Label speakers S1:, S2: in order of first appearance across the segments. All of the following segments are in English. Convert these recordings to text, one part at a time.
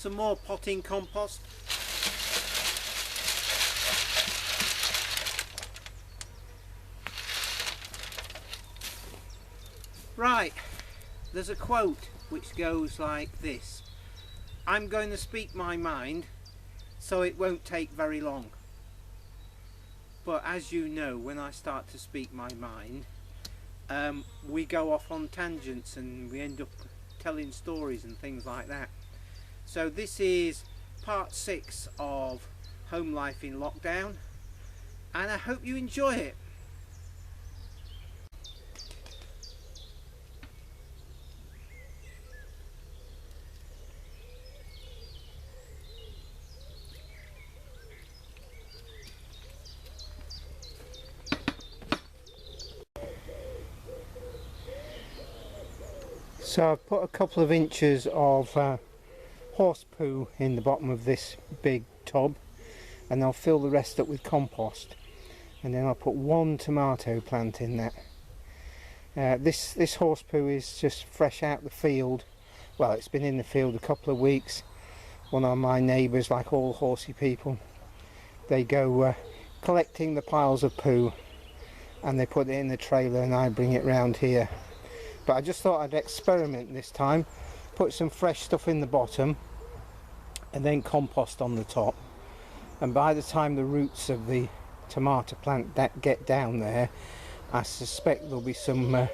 S1: some more potting compost. Right, there's a quote which goes like this: I'm going to speak my mind, so it won't take very long. But as you know, when I start to speak my mind, we go off on tangents and we end up telling stories and things like that. So this is part 6 of Home Life in Lockdown, and I hope you enjoy it. So I've put a couple of inches of horse poo in the bottom of this big tub, and I'll fill the rest up with compost, and then I'll put one tomato plant in that. This horse poo is just fresh out the field. Well, it's been in the field a couple of weeks. One of my neighbours, like all horsey people, they go collecting the piles of poo and they put it in the trailer, and I bring it round here. But I just thought I'd experiment this time, put some fresh stuff in the bottom and then compost on the top, and by the time the roots of the tomato plant get down there, I suspect there'll be some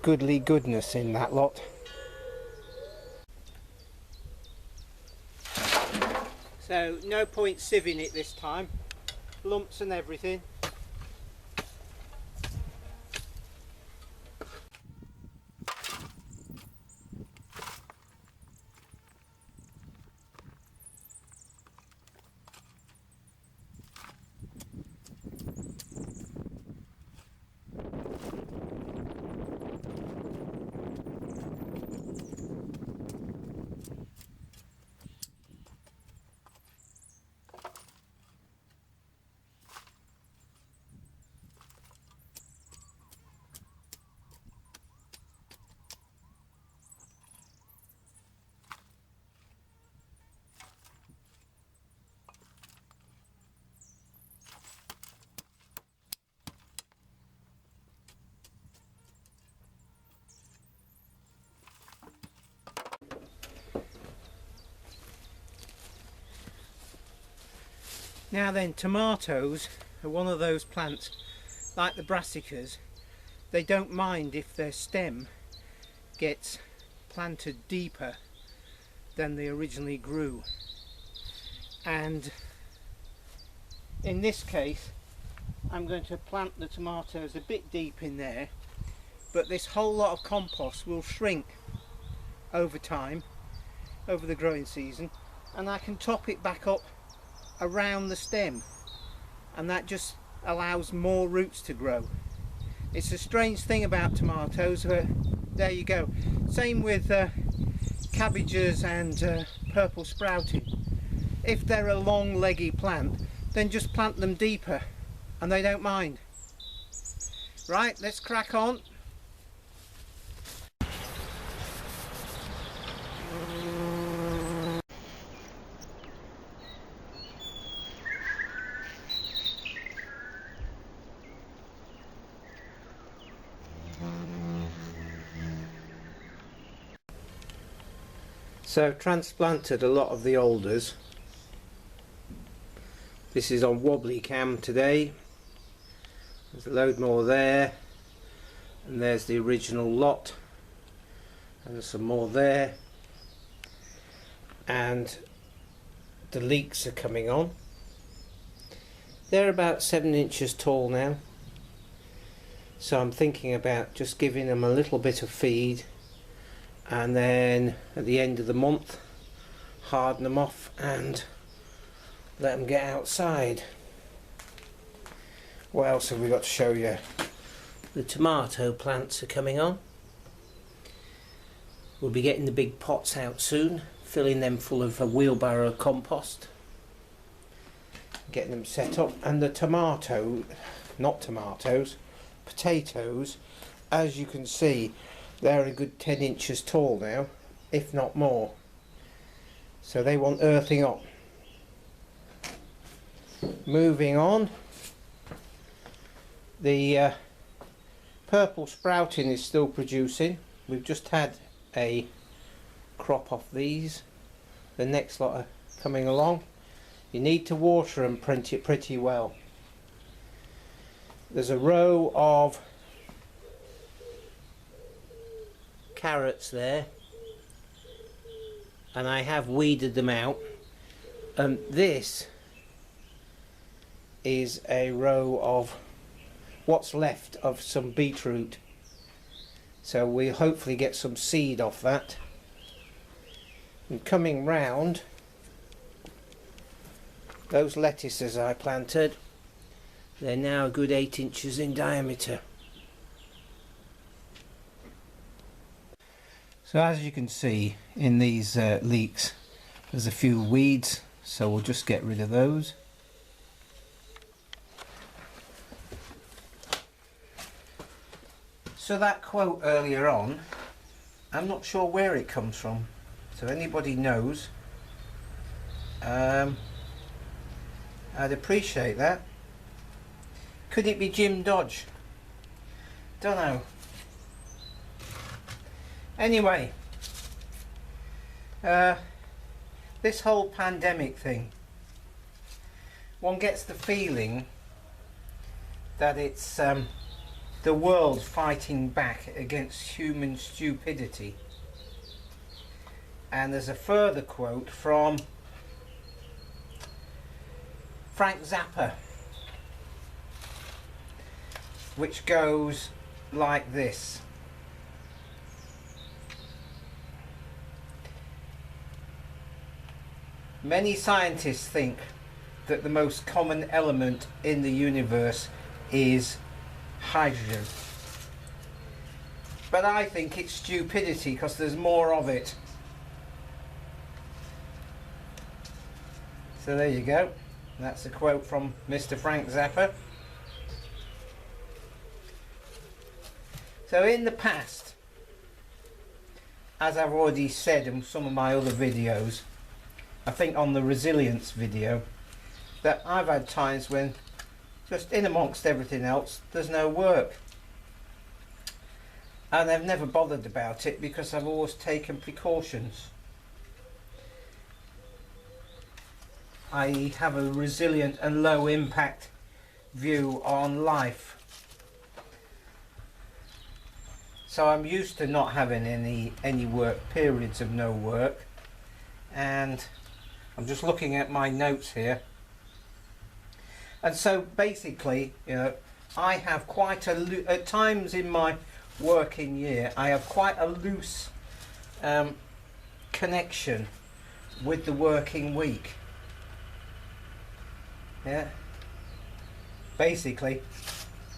S1: goodly goodness in that lot. So no point sieving it this time, lumps and everything. Now then, tomatoes are one of those plants, like the brassicas. They don't mind if their stem gets planted deeper than they originally grew. And in this case, I'm going to plant the tomatoes a bit deep in there, but this whole lot of compost will shrink over time, over the growing season, and I can top it back up around the stem, and that just allows more roots to grow. It's a strange thing about tomatoes, but there you go. Same with cabbages and purple sprouting. If they're a long leggy plant, then just plant them deeper and they don't mind. Right, let's crack on. So I've transplanted a lot of the alders. This is on wobbly cam today. There's a load more there, and there's the original lot, and there's some more there, and the leeks are coming on. They're about 7 inches tall now, so I'm thinking about just giving them a little bit of feed, and then at the end of the month harden them off and let them get outside. What else have we got to show you? The tomato plants are coming on. We'll be getting the big pots out soon, filling them full of a wheelbarrow of compost, getting them set up. And the potatoes, as you can see, they're a good 10 inches tall now, if not more. so they want earthing up. Moving on, the purple sprouting is still producing. We've just had a crop off these. The next lot are coming along. You need to water them pretty well. There's a row of carrots there, and I have weeded them out. This is a row of what's left of some beetroot, so we'll hopefully get some seed off that. And coming round, those lettuces I planted, they're now a good 8 inches in diameter. So as you can see in these leeks, there's a few weeds, so we'll just get rid of those. So that quote earlier on, I'm not sure where it comes from. So anybody knows, I'd appreciate that. Could it be Jim Dodge? Don't know. Anyway, this whole pandemic thing, one gets the feeling that it's the world fighting back against human stupidity. And there's a further quote from Frank Zappa, which goes like this: many scientists think that the most common element in the universe is hydrogen, but I think it's stupidity because there's more of it. So there you go, that's a quote from Mr. Frank Zappa. So in the past, as I've already said in some of my other videos, I think on the resilience video, that I've had times when just in amongst everything else there's no work, and I've never bothered about it because I've always taken precautions. I have a resilient and low impact view on life, so I'm used to not having any work, periods of no work. And I'm just looking at my notes here. And so basically, you know, I have quite at times in my working year, I have quite a loose connection with the working week. Yeah. Basically,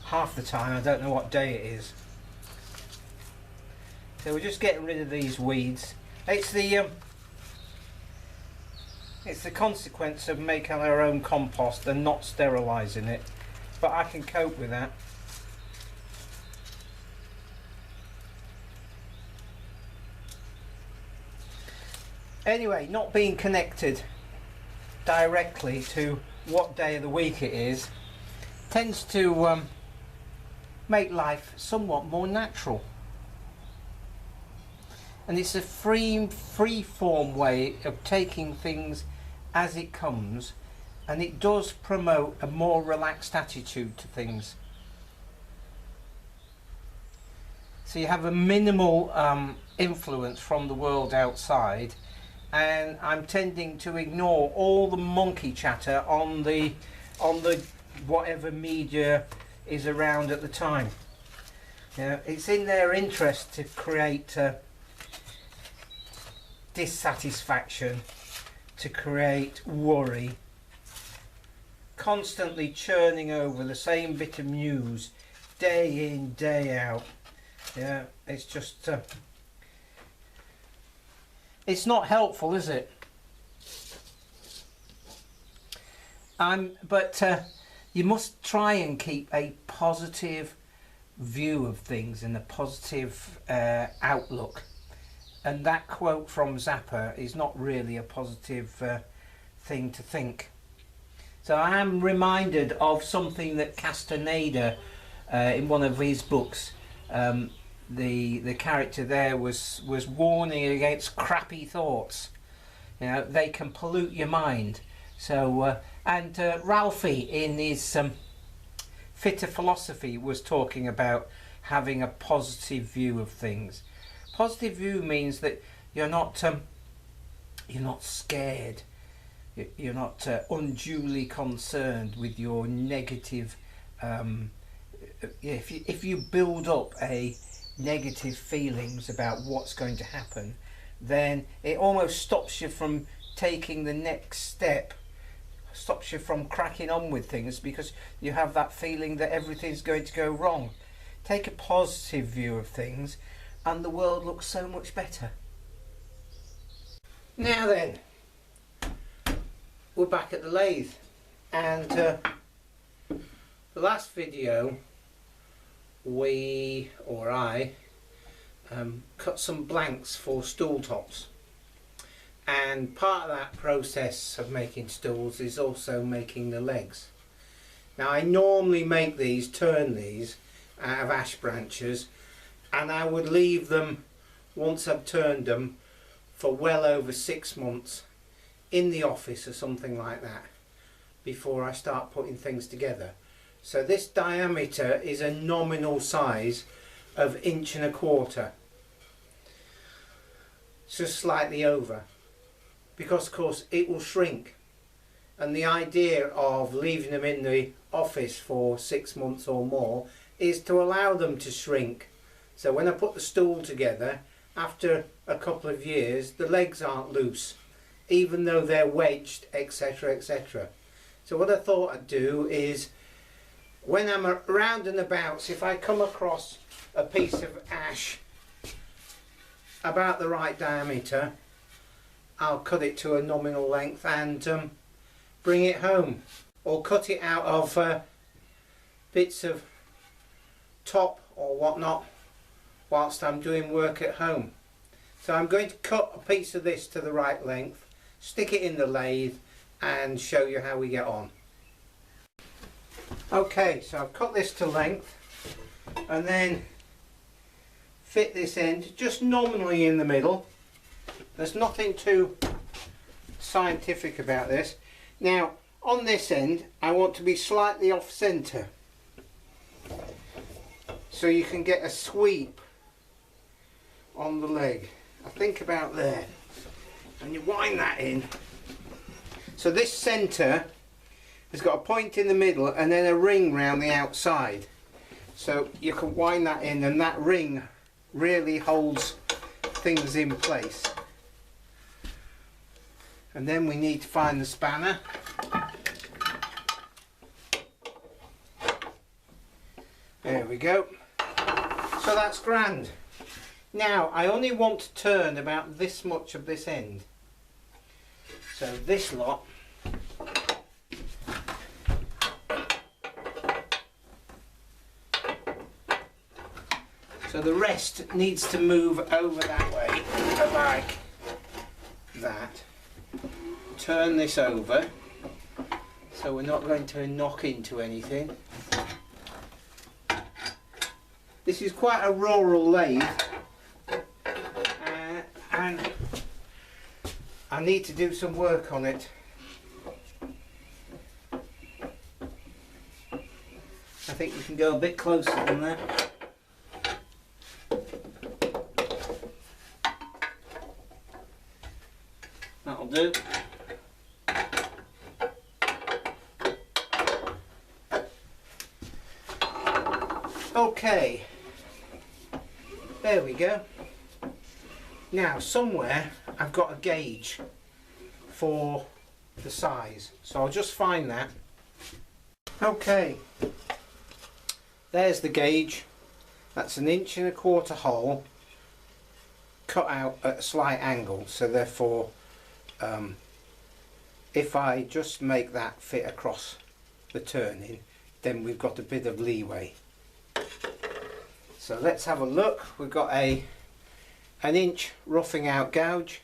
S1: half the time I don't know what day it is. So we're just getting rid of these weeds. It's the consequence of making our own compost and not sterilising it, but I can cope with that. Anyway, not being connected directly to what day of the week it is tends to make life somewhat more natural. And it's a free form way of taking things as it comes, and it does promote a more relaxed attitude to things. So you have a minimal influence from the world outside, and I'm tending to ignore all the monkey chatter on the whatever media is around at the time. You know, it's in their interest to create dissatisfaction, to create worry, constantly churning over the same bit of news day in, day out. Yeah, it's just it's not helpful, is it? But you must try and keep a positive view of things and a positive outlook. And that quote from Zappa is not really a positive thing to think. So I am reminded of something that Castaneda, in one of his books, the character there was warning against crappy thoughts. You know, they can pollute your mind. So and Ralphie in his Fitter Philosophy was talking about having a positive view of things. Positive view means that you're not scared. You're not unduly concerned with your negative. If you build up a negative feelings about what's going to happen, then it almost stops you from taking the next step, stops you from cracking on with things, because you have that feeling that everything's going to go wrong. Take a positive view of things and the world looks so much better. Now then, we're back at the lathe, and the last video I cut some blanks for stool tops, and part of that process of making stools is also making the legs. Now I normally turn these out of ash branches, and I would leave them, once I've turned them, for well over 6 months in the office or something like that before I start putting things together. So this diameter is a nominal size of 1.25 inches, just slightly over, because of course it will shrink, and the idea of leaving them in the office for 6 months or more is to allow them to shrink. So when I put the stool together, after a couple of years, the legs aren't loose, even though they're wedged, etc, etc. So what I thought I'd do is, when I'm around and about, if I come across a piece of ash about the right diameter, I'll cut it to a nominal length and bring it home, or cut it out of bits of top or whatnot whilst I'm doing work at home. So I'm going to cut a piece of this to the right length, stick it in the lathe and show you how we get on. Okay, so I've cut this to length and then fit this end just nominally in the middle. There's nothing too scientific about this. Now on this end I want to be slightly off centre, so you can get a sweep on the leg. I think about there, and you wind that in. So this centre has got a point in the middle and then a ring round the outside, so you can wind that in, and that ring really holds things in place. And then we need to find the spanner. There we go. So that's grand. Now I only want to turn about this much of this end. So this lot so the rest needs to move over that way, like that. Turn this over so we're not going to knock into anything. This is quite a rural lathe, and I need to do some work on it. I think we can go a bit closer than that. That'll do. Okay, there we go. Now somewhere I've got a gauge for the size, so I'll just find that. Okay, there's the gauge. That's 1.25 inch hole cut out at a slight angle, so therefore if I just make that fit across the turning, then we've got a bit of leeway. So let's have a look. We've got a 1 inch roughing out gouge.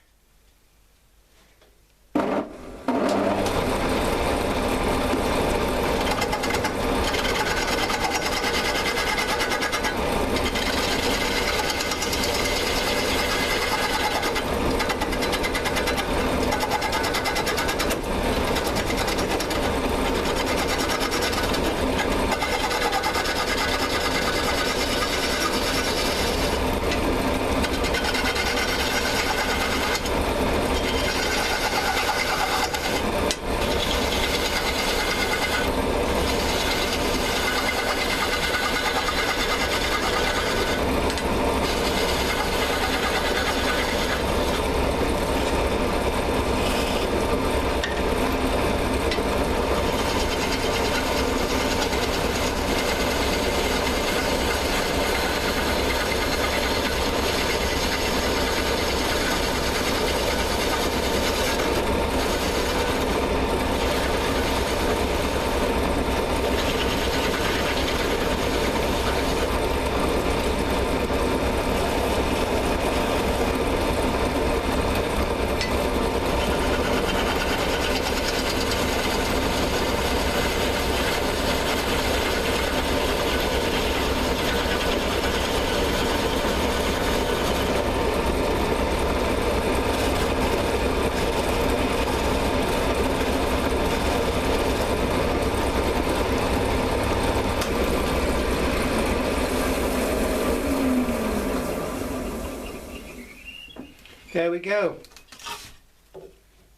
S1: There we go.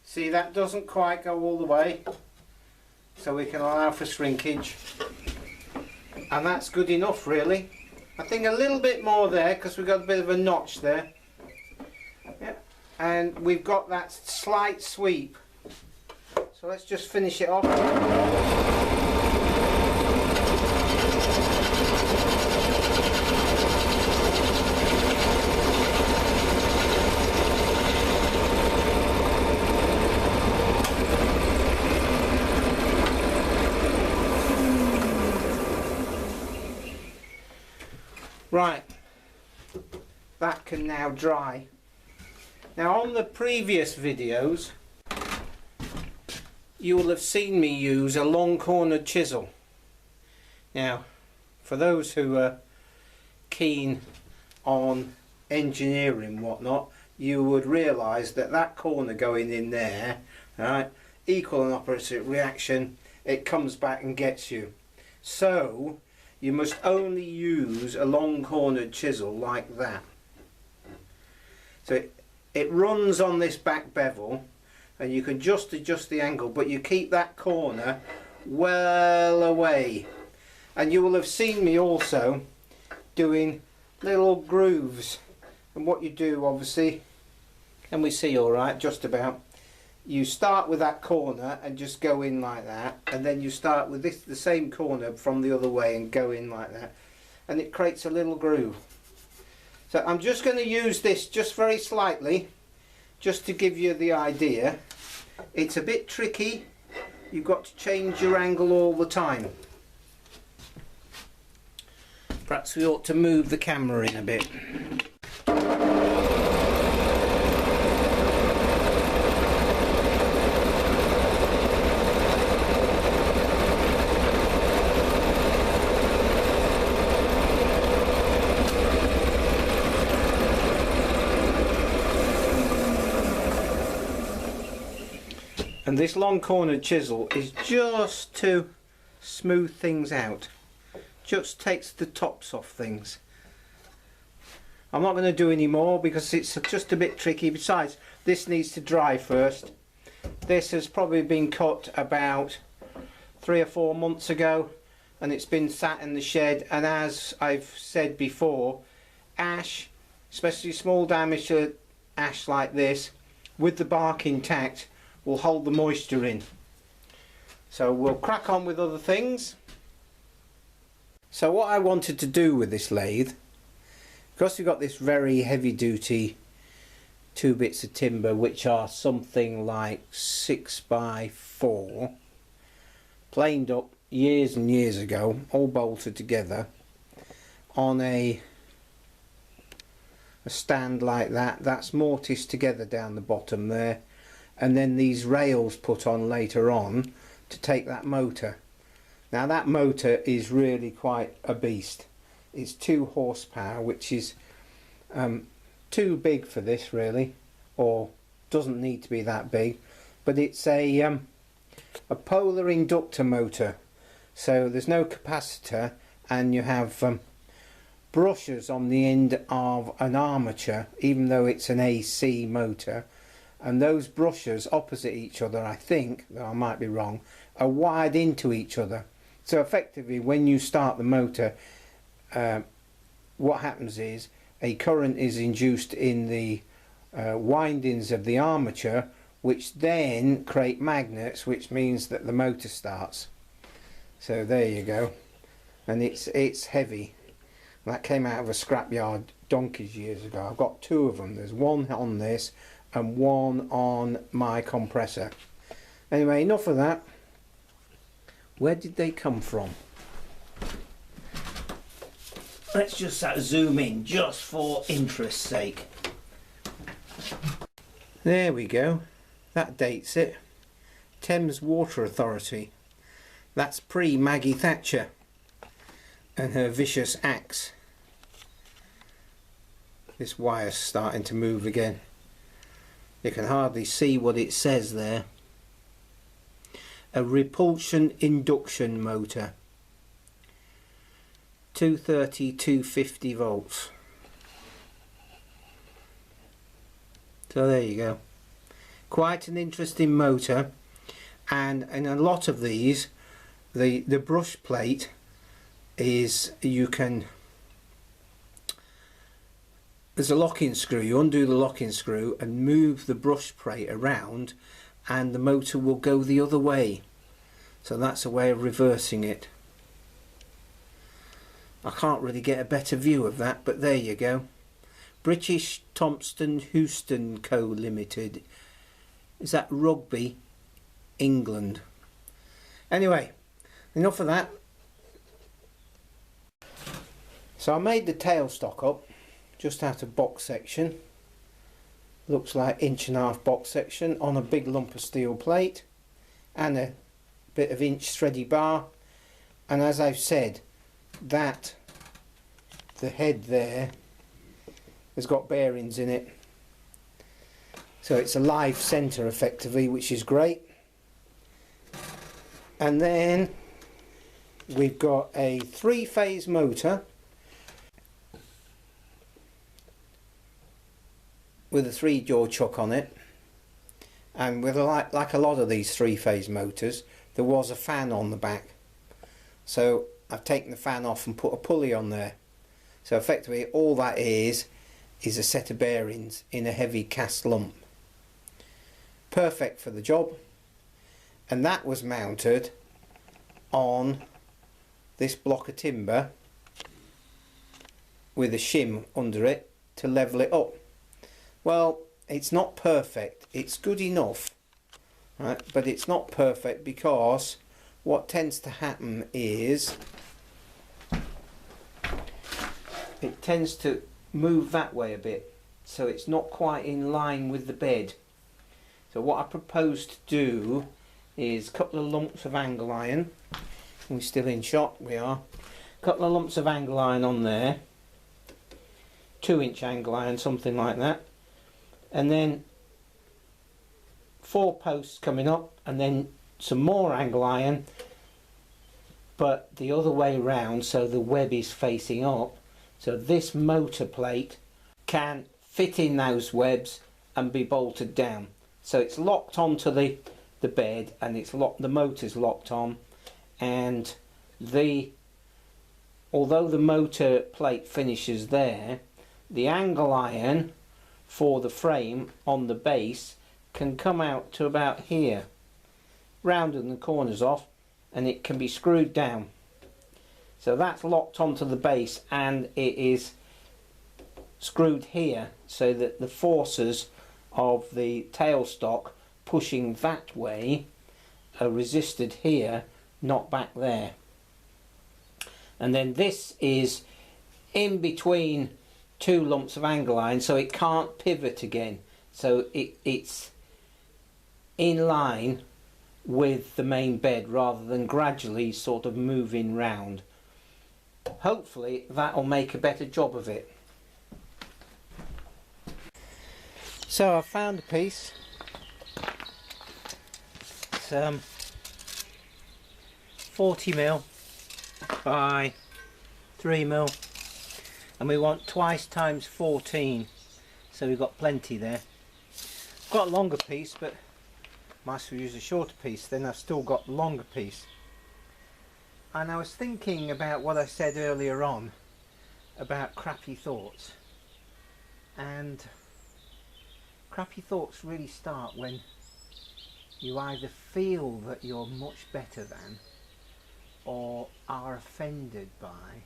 S1: See, that doesn't quite go all the way, so we can allow for shrinkage, and that's good enough really. I think a little bit more there because we've got a bit of a notch there. Yeah. And we've got that slight sweep, so let's just finish it off. Right, that can now dry. Now on the previous videos you will have seen me use a long cornered chisel. Now for those who are keen on engineering and whatnot, you would realise that that corner going in there, right, equal and opposite reaction, it comes back and gets you. So you must only use a long cornered chisel like that. So it runs on this back bevel and you can just adjust the angle, but you keep that corner well away. And you will have seen me also doing little grooves, and what you do obviously, can we see all right, just about, you start with that corner and just go in like that, and then you start with this, the same corner from the other way, and go in like that, and it creates a little groove. So I'm just going to use this just very slightly, just to give you the idea. It's a bit tricky, you've got to change your angle all the time. Perhaps we ought to move the camera in a bit. And this long cornered chisel is just to smooth things out, just takes the tops off things. I'm not going to do any more because it's just a bit tricky. Besides, this needs to dry first. This has probably been cut about 3 or 4 months ago, and it's been sat in the shed, and as I've said before, ash, especially small diameter ash like this, with the bark intact, will hold the moisture in. So we'll crack on with other things. So what I wanted to do with this lathe, because we've got this very heavy duty 2 bits of timber which are something like 6x4, planed up years and years ago, all bolted together on a a stand like that. That's mortised together down the bottom there, and then these rails put on later on to take that motor. Now that motor is really quite a beast. It's 2 horsepower, which is too big for this really, or doesn't need to be that big, but it's a polar inductor motor, so there's no capacitor, and you have brushes on the end of an armature, even though it's an AC motor, and those brushes opposite each other, I think, though I might be wrong, are wired into each other. So effectively when you start the motor, what happens is a current is induced in the windings of the armature, which then create magnets, which means that the motor starts. So there you go, and it's heavy. That came out of a scrapyard donkeys years ago. I've got 2 of them. There's one on this and one on my compressor. Anyway, enough of that. Where did they come from? Let's just zoom in just for interest's sake. There we go. That dates it. Thames Water Authority. That's pre-Maggie Thatcher and her vicious axe. This wire's starting to move again. You can hardly see what it says there. A repulsion induction motor. 230, 250 volts. So there you go. Quite an interesting motor, and in a lot of these the brush plate is, there's a locking screw. You undo the locking screw and move the brush plate around, and the motor will go the other way. So that's a way of reversing it. I can't really get a better view of that, but there you go. British Thompson Houston Co Limited. Is that Rugby, England? Anyway, enough of that. So I made the tailstock up just out of box section. Looks like 1.5" box section on a big lump of steel plate and a bit of inch thready bar. And as I've said, that the head there has got bearings in it, so it's a live centre effectively, which is great. And then we've got a 3-phase motor with a 3-jaw chuck on it, and with like a lot of these 3-phase motors, there was a fan on the back, so I've taken the fan off and put a pulley on there. So effectively all that is a set of bearings in a heavy cast lump. Perfect for the job. And that was mounted on this block of timber with a shim under it to level it up. Well, it's not perfect. It's good enough, right? But it's not perfect because what tends to happen is it tends to move that way a bit, so it's not quite in line with the bed. So what I propose to do is a couple of lumps of angle iron. We're still in shot, we are. A couple of lumps of angle iron on there, 2-inch angle iron, something like that, and then 4 posts coming up, and then some more angle iron, but the other way round, so the web is facing up, so this motor plate can fit in those webs and be bolted down. So it's locked onto the bed, and it's locked, the motor's locked on, and although the motor plate finishes there, the angle iron for the frame on the base can come out to about here, rounding the corners off, and it can be screwed down. So that's locked onto the base, and it is screwed here so that the forces of the tailstock pushing that way are resisted here, not back there. And then this is in between 2 lumps of angle iron, so it can't pivot again, so it's in line with the main bed rather than gradually sort of moving round. Hopefully that'll make a better job of it. So I found a piece. It's 40mm by 3mm, and we want twice times 14, so we've got plenty there. Got a longer piece, but might as well use a shorter piece, then I've still got the longer piece. And I was thinking about what I said earlier on about crappy thoughts, and crappy thoughts really start when you either feel that you're much better than or are offended by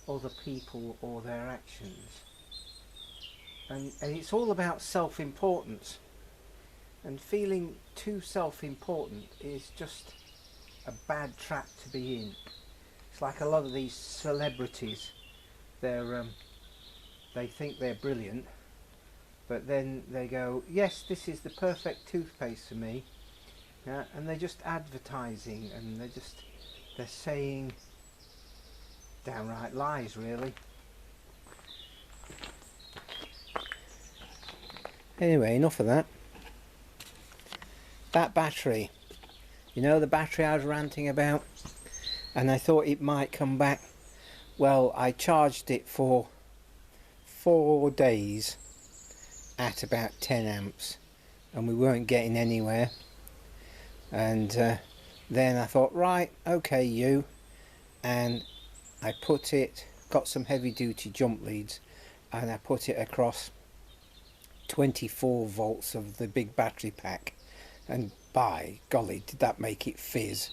S1: other people or their actions. And it's all about self-importance, and feeling too self-important is just a bad trap to be in. It's like a lot of these celebrities, they think they're brilliant, but then they go, yes, this is the perfect toothpaste for me, and they're just advertising, and they're saying downright lies, really. Anyway, enough of that. That battery, you know, the battery I was ranting about, and I thought it might come back. Well, I charged it for 4 days at about 10 amps, and we weren't getting anywhere. And then I thought, right, okay, and I got some heavy duty jump leads, and I put it across 24 volts of the big battery pack, and by golly, did that make it fizz.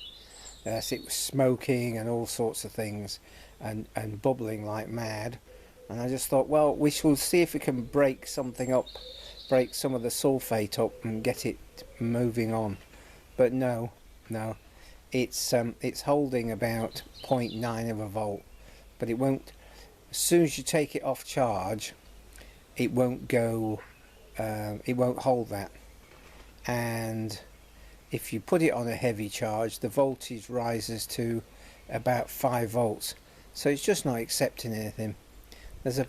S1: So it was smoking and all sorts of things, and bubbling like mad. And I just thought, well, we shall see if we can break something up, break some of the sulfate up and get it moving on. But no, it's holding about 0.9 of a volt, but it won't. As soon as you take it off charge, it won't go. It won't hold that. And if you put it on a heavy charge, the voltage rises to about 5 volts. So it's just not accepting anything. There's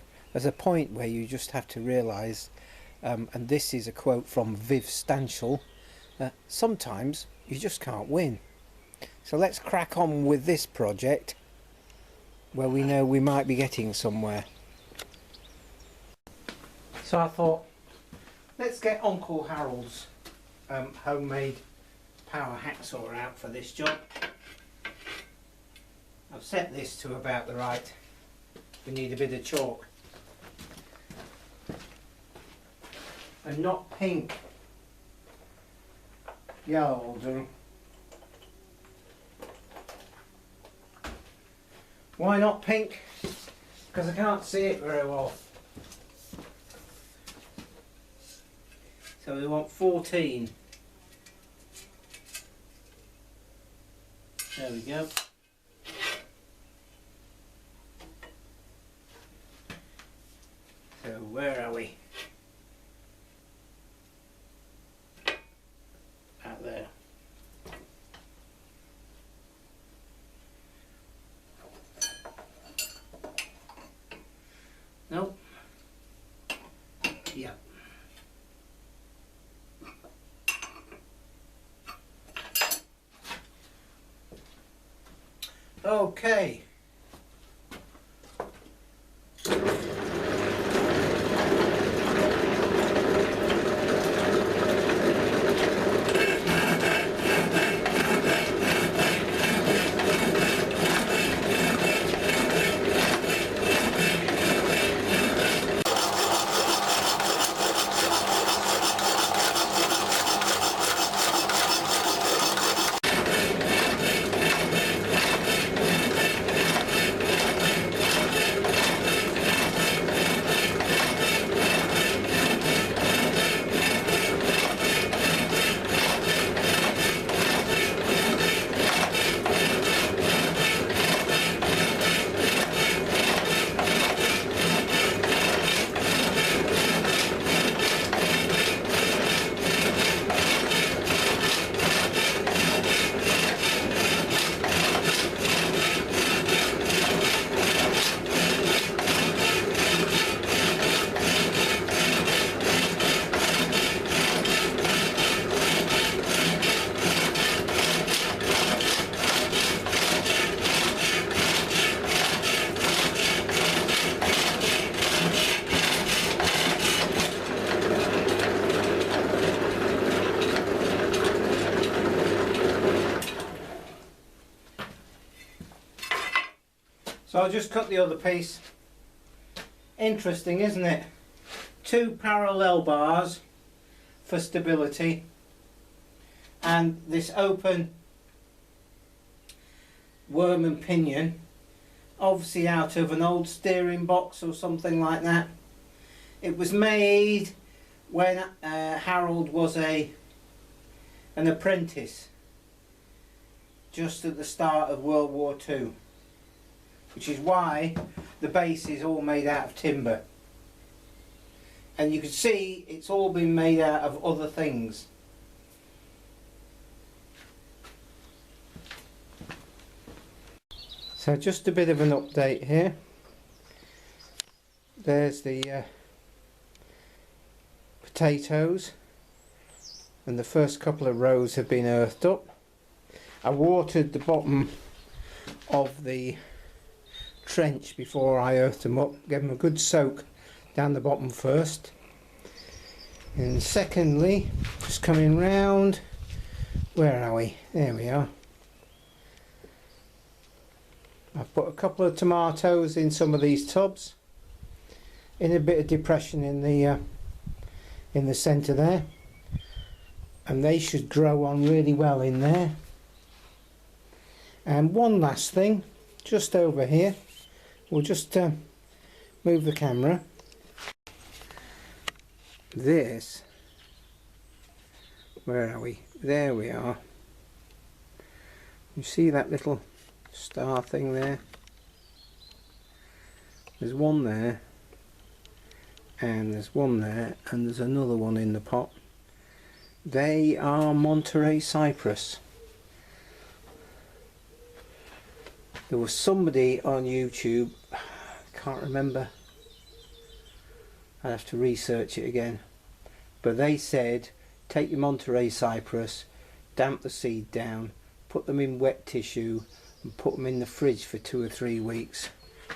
S1: a point where you just have to realise, and this is a quote from Viv Stanchel, sometimes you just can't win. So let's crack on with this project where we know we might be getting somewhere. So I thought, let's get Uncle Harold's homemade power hacksaw out for this job. I've set this to about the right. We need a bit of chalk. And not pink. Yellow will do. Why not pink? Because I can't see it very well. So we want 14. There we go. So where are we? Out there. Nope. Yep. Okay. So I'll just cut the other piece. Interesting, isn't it? 2 parallel bars for stability and this open worm and pinion, obviously out of an old steering box or something like that. It was made when Harold was an apprentice just at the start of World War II, which is why the base is all made out of timber. And you can see it's all been made out of other things. So just a bit of an update here. There's the potatoes, and the first couple of rows have been earthed up. I watered the bottom of the trench before I earthed them up, gave them a good soak down the bottom first, and secondly, just coming round, where are we? There we are. I've put a couple of tomatoes in some of these tubs, in a bit of depression in the centre there, and they should grow on really well in there. And one last thing, just over here, we'll just move the camera. This, where are we? There we are. You see that little star thing there? There's one there, and there's one there, and there's another one in the pot. They are Monterey cypress. There was somebody on YouTube, I can't remember, I'd have to research it again, but they said take your Monterey cypress, damp the seed down, put them in wet tissue and put them in the fridge for 2 or 3 weeks.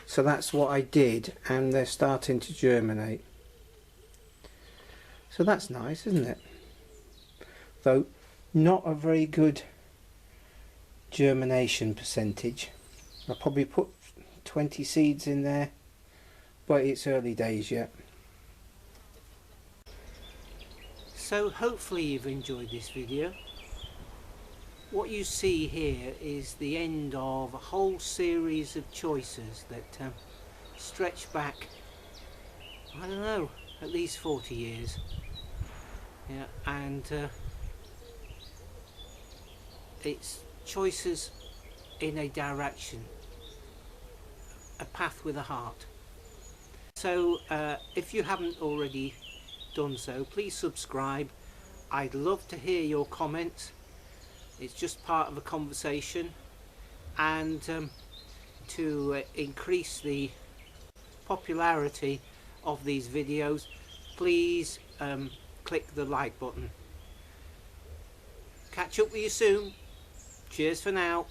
S1: So that's what I did, and they're starting to germinate. So that's nice, isn't it? Though not a very good germination percentage. I'll probably put 20 seeds in there, but it's early days yet. So hopefully you've enjoyed this video. What you see here is the end of a whole series of choices that stretch back, I don't know, at least 40 years. Yeah, and it's choices in a direction, a path with a heart. So if you haven't already done so, please subscribe. I'd love to hear your comments. It's just part of a conversation, and to increase the popularity of these videos, please click the like button. Catch up with you soon. Cheers for now.